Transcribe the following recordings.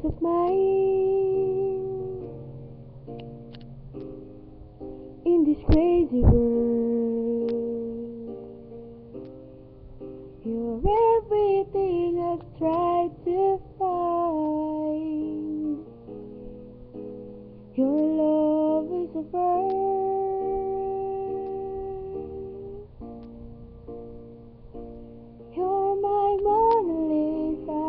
of mine in this crazy world. You're everything I've tried to find. Your love is a bird. You're my Mona Lisa.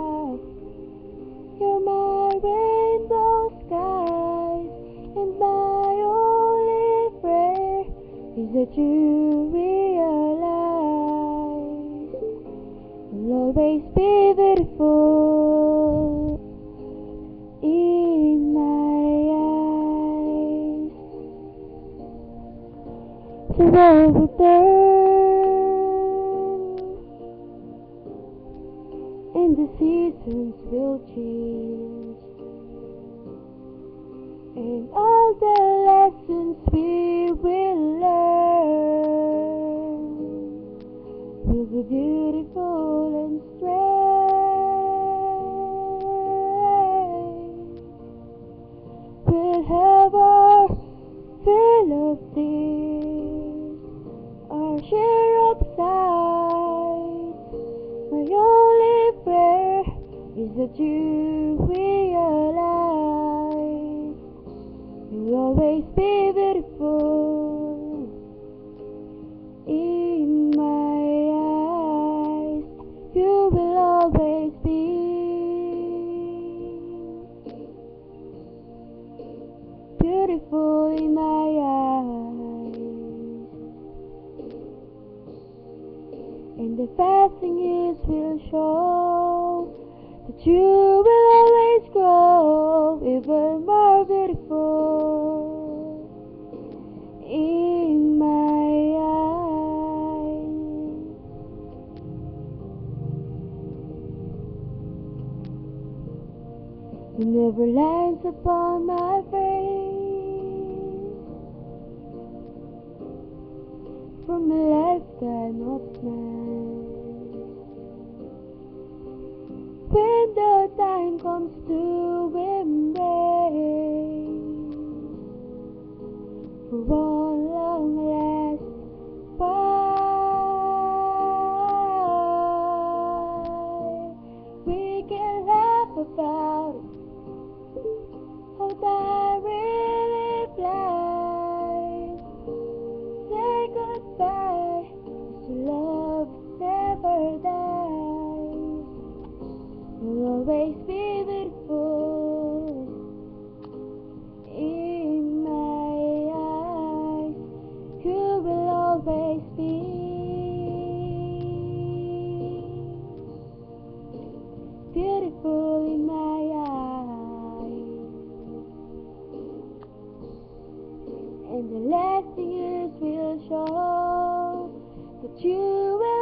You're my rainbow skies, and my only prayer is that you realize you'll always be beautiful in my eyes. The world will turn and the seasons will change, and all the lessons we will learn will be beautiful and strange. We'll have our fill of tears, our share of sighs. My only prayer is that you realize you'll always be beautiful in my eyes. You will always be beautiful in my eyes. And the passing years will show that you will always grow even more beautiful in my eyes. You never lines upon my face from a lifetime of mine. When the time comes to embrace for one long last while, we can laugh about it, how time really flies. Say goodbye, 'cause love never dies. You'll always be beautiful in my eyes. You will always be beautiful in my eyes. And the lasting years will show that you will